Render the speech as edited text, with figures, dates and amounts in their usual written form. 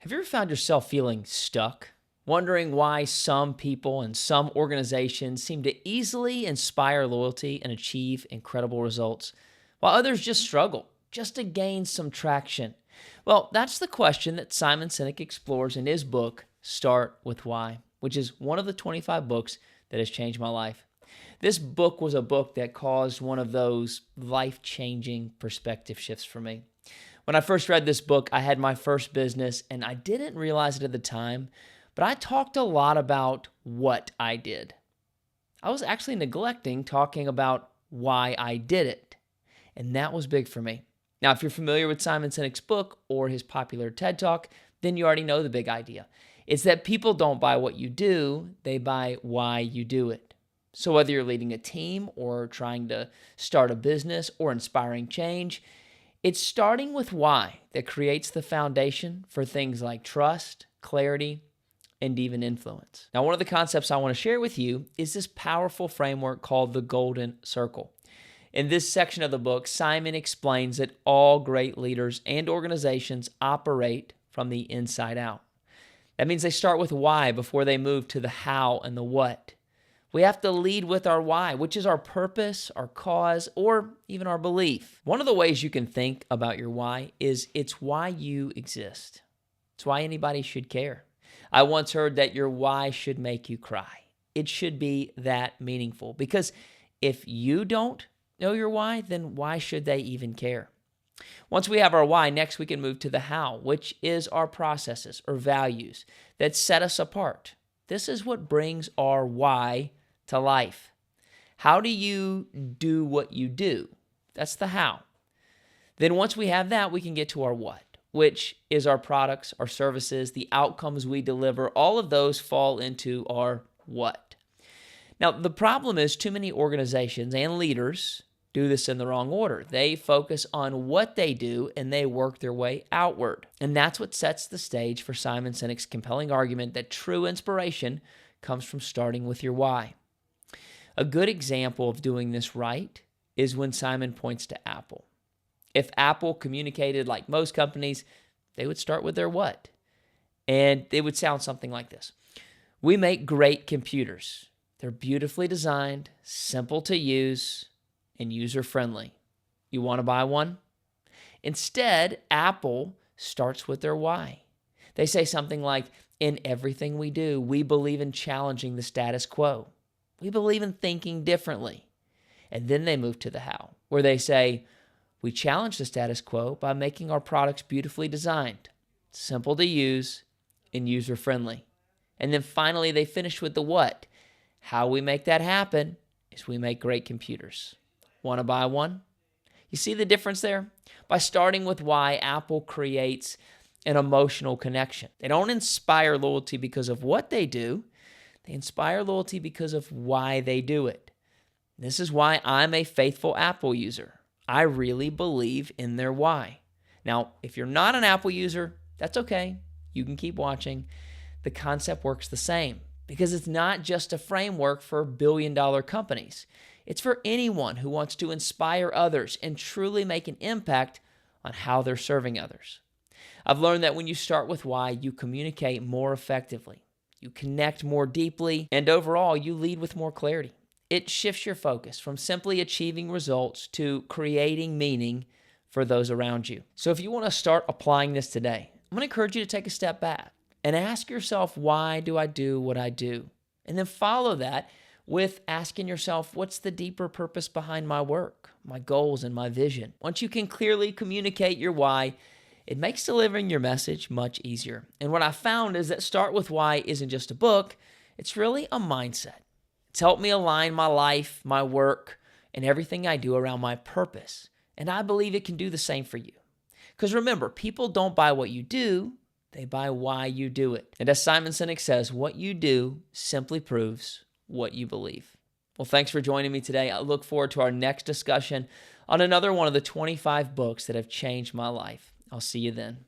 Have you ever found yourself feeling stuck? Wondering why some people and some organizations seem to easily inspire loyalty and achieve incredible results, while others just struggle just to gain some traction? Well, that's the question that Simon Sinek explores in his book, Start With Why, which is one of the 25 books that has changed my life. This book was a book that caused one of those life-changing perspective shifts for me. When I first read this book, I had my first business, and I didn't realize it at the time, but I talked a lot about what I did. I was actually neglecting talking about why I did it, and that was big for me. Now, if you're familiar with Simon Sinek's book or his popular TED Talk, then you already know the big idea. It's that people don't buy what you do, they buy why you do it. So whether you're leading a team or trying to start a business or inspiring change, it's starting with why that creates the foundation for things like trust, clarity, and even influence. Now, one of the concepts I want to share with you is this powerful framework called the Golden Circle. In this section of the book, Simon explains that all great leaders and organizations operate from the inside out. That means they start with why before they move to the how and the what. We have to lead with our why, which is our purpose, our cause, or even our belief. One of the ways you can think about your why is it's why you exist. It's why anybody should care. I once heard that your why should make you cry. It should be that meaningful, because if you don't know your why, then why should they even care? Once we have our why, next we can move to the how, which is our processes or values that set us apart. This is what brings our why to life. How do you do what you do? That's the how. Then once we have that, we can get to our what, which is our products, our services, the outcomes we deliver. All of those fall into our what. Now, the problem is too many organizations and leaders do this in the wrong order. They focus on what they do and they work their way outward. And that's what sets the stage for Simon Sinek's compelling argument that true inspiration comes from starting with your why. A good example of doing this right is when Simon points to Apple. If Apple communicated like most companies, they would start with their what. And they would sound something like this. We make great computers. They're beautifully designed, simple to use, and user-friendly. You want to buy one? Instead, Apple starts with their why. They say something like, in everything we do, we believe in challenging the status quo. We believe in thinking differently. And then they move to the how, where they say, we challenge the status quo by making our products beautifully designed, simple to use, and user-friendly. And then finally, they finish with the what. How we make that happen is we make great computers. Want to buy one? You see the difference there? By starting with why, Apple creates an emotional connection. They don't inspire loyalty because of what they do. They inspire loyalty because of why they do it. This is why I'm a faithful Apple user. I really believe in their why. Now, if you're not an Apple user, that's okay. You can keep watching. The concept works the same because it's not just a framework for billion-dollar companies. It's for anyone who wants to inspire others and truly make an impact on how they're serving others. I've learned that when you start with why, you communicate more effectively, you connect more deeply, and overall, you lead with more clarity. It shifts your focus from simply achieving results to creating meaning for those around you. So if you want to start applying this today, I'm going to encourage you to take a step back and ask yourself, why do I do what I do? And then follow that with asking yourself, what's the deeper purpose behind my work, my goals, and my vision? Once you can clearly communicate your why, it makes delivering your message much easier. And what I found is that Start With Why isn't just a book, it's really a mindset. It's helped me align my life, my work, and everything I do around my purpose. And I believe it can do the same for you. Because remember, people don't buy what you do, they buy why you do it. And as Simon Sinek says, what you do simply proves what you believe. Well, thanks for joining me today. I look forward to our next discussion on another one of the 25 books that have changed my life. I'll see you then.